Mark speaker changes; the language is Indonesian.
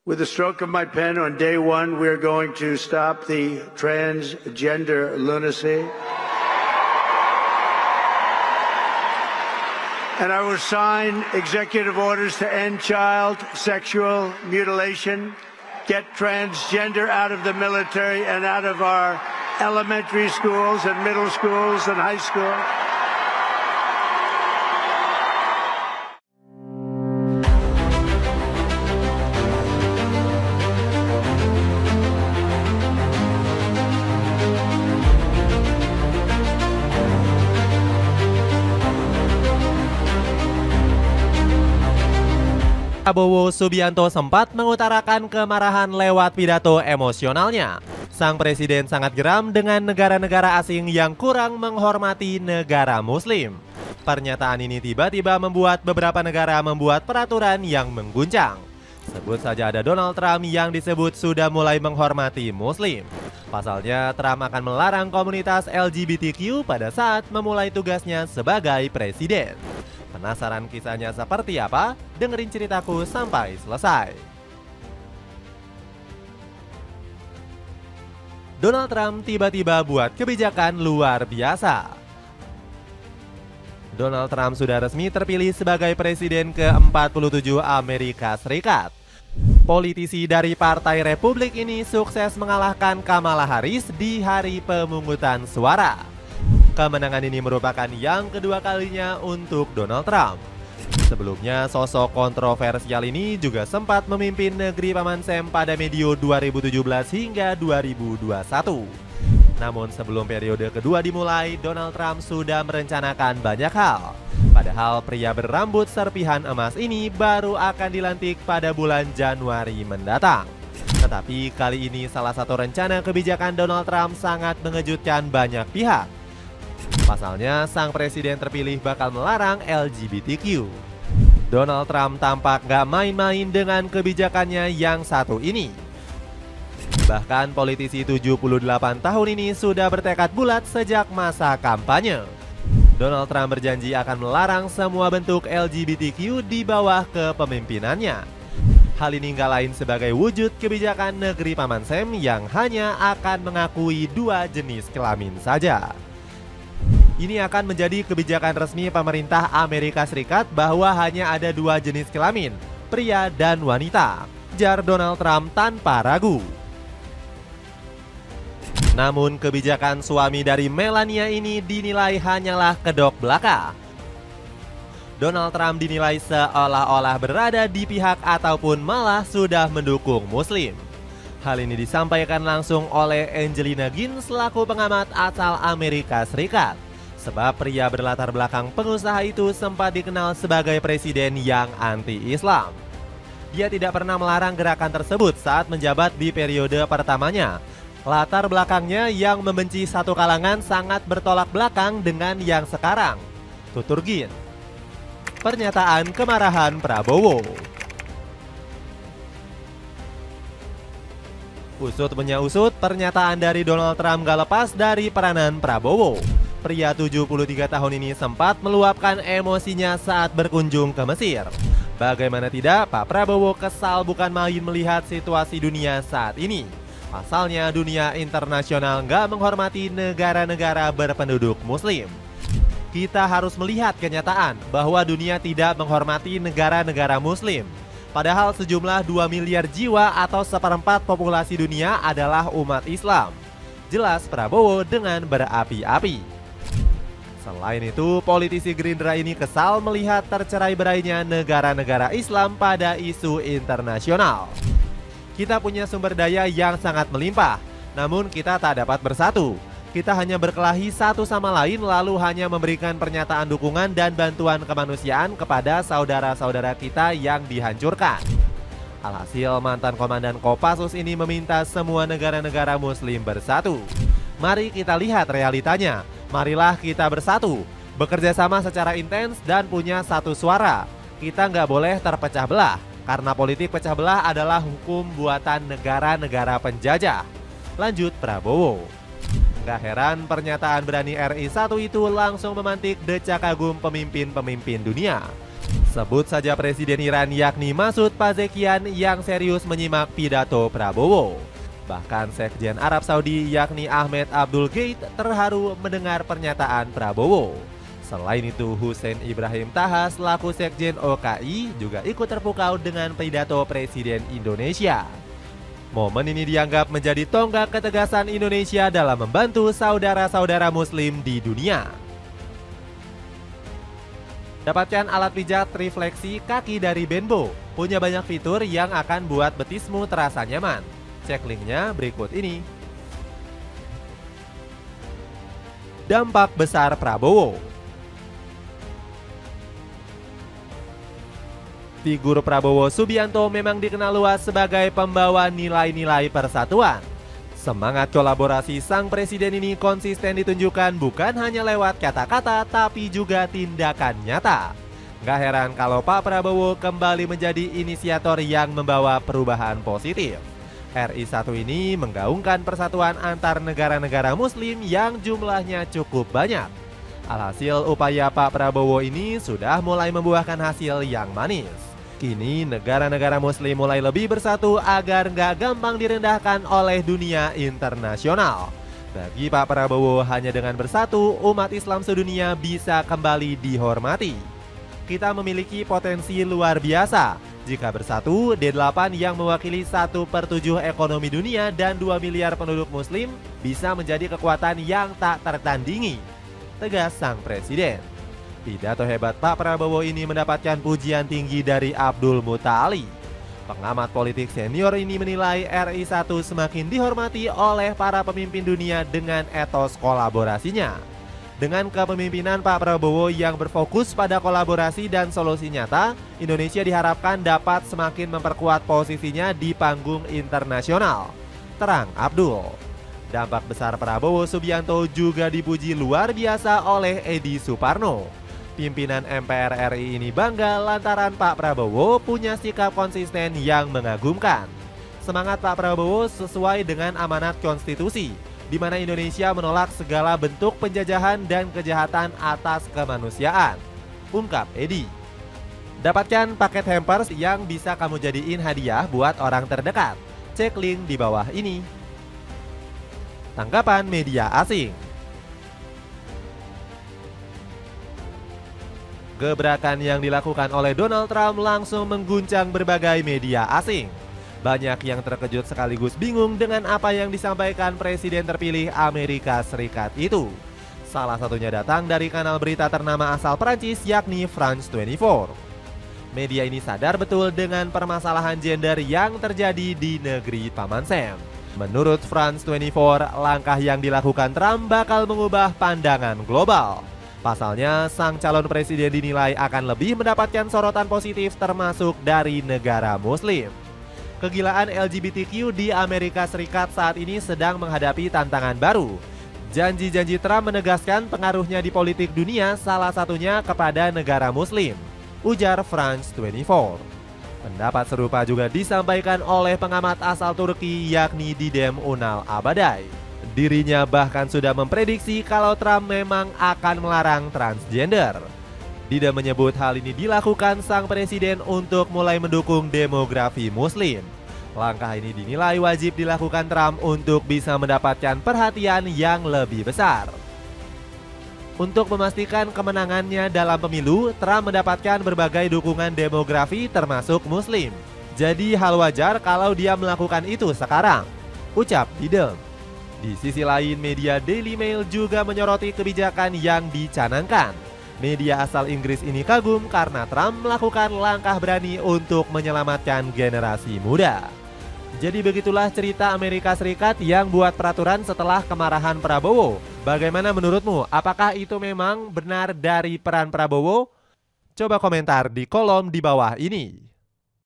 Speaker 1: With the stroke of my pen on day one, we're going to stop the transgender lunacy. And I will sign executive orders to end child sexual mutilation, get transgender out of the military and out of our elementary schools and middle schools and high school.
Speaker 2: Prabowo Subianto sempat mengutarakan kemarahan lewat pidato emosionalnya. Sang presiden sangat geram dengan negara-negara asing yang kurang menghormati negara Muslim. Pernyataan ini tiba-tiba membuat beberapa negara membuat peraturan yang mengguncang. Sebut saja ada Donald Trump yang disebut sudah mulai menghormati Muslim. Pasalnya, Trump akan melarang komunitas LGBTQ pada saat memulai tugasnya sebagai presiden. Penasaran kisahnya seperti apa? Dengerin ceritaku sampai selesai. Donald Trump tiba-tiba buat kebijakan luar biasa. Donald Trump sudah resmi terpilih sebagai presiden ke-47 Amerika Serikat. Politisi dari Partai Republik ini sukses mengalahkan Kamala Harris di hari pemungutan suara. Kemenangan ini merupakan yang kedua kalinya untuk Donald Trump. Sebelumnya, sosok kontroversial ini juga sempat memimpin negeri Paman Sam pada medio 2017 hingga 2021. Namun sebelum periode kedua dimulai, Donald Trump sudah merencanakan banyak hal. Padahal pria berambut serpihan emas ini baru akan dilantik pada bulan Januari mendatang. Tetapi kali ini salah satu rencana kebijakan Donald Trump sangat mengejutkan banyak pihak. Pasalnya, sang presiden terpilih bakal melarang LGBTQ. Donald Trump tampak gak main-main dengan kebijakannya yang satu ini. Bahkan politisi 78 tahun ini sudah bertekad bulat sejak masa kampanye. Donald Trump berjanji akan melarang semua bentuk LGBTQ di bawah kepemimpinannya. Hal ini gak lain sebagai wujud kebijakan negeri Paman Sam yang hanya akan mengakui dua jenis kelamin saja. Ini akan menjadi kebijakan resmi pemerintah Amerika Serikat bahwa hanya ada dua jenis kelamin, pria dan wanita, jar Donald Trump tanpa ragu. Namun kebijakan suami dari Melania ini dinilai hanyalah kedok belaka. Donald Trump dinilai seolah-olah berada di pihak ataupun malah sudah mendukung Muslim. Hal ini disampaikan langsung oleh Angelina Ginn selaku pengamat asal Amerika Serikat. Sebab pria berlatar belakang pengusaha itu sempat dikenal sebagai presiden yang anti-Islam. Dia tidak pernah melarang gerakan tersebut saat menjabat di periode pertamanya. Latar belakangnya yang membenci satu kalangan sangat bertolak belakang dengan yang sekarang. Tutur Ginn. Pernyataan kemarahan Prabowo. Usut punya usut, pernyataan dari Donald Trump gak lepas dari peranan Prabowo. Pria 73 tahun ini sempat meluapkan emosinya saat berkunjung ke Mesir. Bagaimana tidak, Pak Prabowo kesal bukan main melihat situasi dunia saat ini. Pasalnya dunia internasional nggak menghormati negara-negara berpenduduk Muslim. Kita harus melihat kenyataan bahwa dunia tidak menghormati negara-negara Muslim. Padahal sejumlah 2 miliar jiwa atau seperempat populasi dunia adalah umat Islam. Jelas Prabowo dengan berapi-api. Selain itu, politisi Gerindra ini kesal melihat tercerai-berainya negara-negara Islam pada isu internasional. Kita punya sumber daya yang sangat melimpah, namun kita tak dapat bersatu. Kita hanya berkelahi satu sama lain lalu hanya memberikan pernyataan dukungan dan bantuan kemanusiaan kepada saudara-saudara kita yang dihancurkan. Alhasil, mantan komandan Kopassus ini meminta semua negara-negara Muslim bersatu. Mari kita lihat realitanya. Marilah kita bersatu, bekerja sama secara intens dan punya satu suara. Kita nggak boleh terpecah belah, karena politik pecah belah adalah hukum buatan negara-negara penjajah. Lanjut Prabowo. Gak heran pernyataan berani RI 1 itu langsung memantik decak kagum pemimpin-pemimpin dunia. Sebut saja Presiden Iran yakni Masoud Pezeshkian yang serius menyimak pidato Prabowo. Bahkan Sekjen Arab Saudi yakni Ahmed Abdul Gheit terharu mendengar pernyataan Prabowo. Selain itu, Hussein Ibrahim Taha selaku Sekjen OKI juga ikut terpukau dengan pidato Presiden Indonesia. Momen ini dianggap menjadi tonggak ketegasan Indonesia dalam membantu saudara-saudara Muslim di dunia. Dapatkan alat pijat refleksi kaki dari Benbow. Punya banyak fitur yang akan buat betismu terasa nyaman. Cek linknya berikut ini. Dampak besar Prabowo. Figur Prabowo Subianto memang dikenal luas sebagai pembawa nilai-nilai persatuan. Semangat kolaborasi sang presiden ini konsisten ditunjukkan bukan hanya lewat kata-kata tapi juga tindakan nyata. Gak heran kalau Pak Prabowo kembali menjadi inisiator yang membawa perubahan positif. RI1 ini menggaungkan persatuan antar negara-negara Muslim yang jumlahnya cukup banyak. Alhasil upaya Pak Prabowo ini sudah mulai membuahkan hasil yang manis. Kini negara-negara Muslim mulai lebih bersatu agar nggak gampang direndahkan oleh dunia internasional. Bagi Pak Prabowo, hanya dengan bersatu, umat Islam sedunia bisa kembali dihormati. Kita memiliki potensi luar biasa. Jika bersatu, D8 yang mewakili 1/7 ekonomi dunia dan 2 miliar penduduk Muslim bisa menjadi kekuatan yang tak tertandingi, tegas sang presiden. Pidato hebat Pak Prabowo ini mendapatkan pujian tinggi dari Abdul Mutali. Pengamat politik senior ini menilai RI1 semakin dihormati oleh para pemimpin dunia dengan etos kolaborasinya. Dengan kepemimpinan Pak Prabowo yang berfokus pada kolaborasi dan solusi nyata, Indonesia diharapkan dapat semakin memperkuat posisinya di panggung internasional. Terang Abdul. Dampak besar Prabowo Subianto juga dipuji luar biasa oleh Edi Suparno. Pimpinan MPR RI ini bangga lantaran Pak Prabowo punya sikap konsisten yang mengagumkan. Semangat Pak Prabowo sesuai dengan amanat konstitusi, di mana Indonesia menolak segala bentuk penjajahan dan kejahatan atas kemanusiaan, ungkap Edi. Dapatkan paket hampers yang bisa kamu jadiin hadiah buat orang terdekat. Cek link di bawah ini. Tanggapan media asing. Gebrakan yang dilakukan oleh Donald Trump langsung mengguncang berbagai media asing. Banyak yang terkejut sekaligus bingung dengan apa yang disampaikan Presiden terpilih Amerika Serikat itu. Salah satunya datang dari kanal berita ternama asal Prancis yakni France 24. Media ini sadar betul dengan permasalahan gender yang terjadi di negeri Paman Sam. Menurut France 24, langkah yang dilakukan Trump bakal mengubah pandangan global. Pasalnya, sang calon presiden dinilai akan lebih mendapatkan sorotan positif termasuk dari negara Muslim. Kegilaan LGBTQ di Amerika Serikat saat ini sedang menghadapi tantangan baru. Janji-janji Trump menegaskan pengaruhnya di politik dunia, salah satunya kepada negara Muslim, ujar France 24. Pendapat serupa juga disampaikan oleh pengamat asal Turki yakni Didem Unal Abadai. Dirinya bahkan sudah memprediksi kalau Trump memang akan melarang transgender. Didem menyebut hal ini dilakukan sang presiden untuk mulai mendukung demografi Muslim. Langkah ini dinilai wajib dilakukan Trump untuk bisa mendapatkan perhatian yang lebih besar. Untuk memastikan kemenangannya dalam pemilu, Trump mendapatkan berbagai dukungan demografi termasuk Muslim. Jadi hal wajar kalau dia melakukan itu sekarang, ucap Didem. Di sisi lain, media Daily Mail juga menyoroti kebijakan yang dicanangkan. Media asal Inggris ini kagum karena Trump melakukan langkah berani untuk menyelamatkan generasi muda. Jadi begitulah cerita Amerika Serikat yang buat peraturan setelah kemarahan Prabowo. Bagaimana menurutmu? Apakah itu memang benar dari peran Prabowo? Coba komentar di kolom di bawah ini.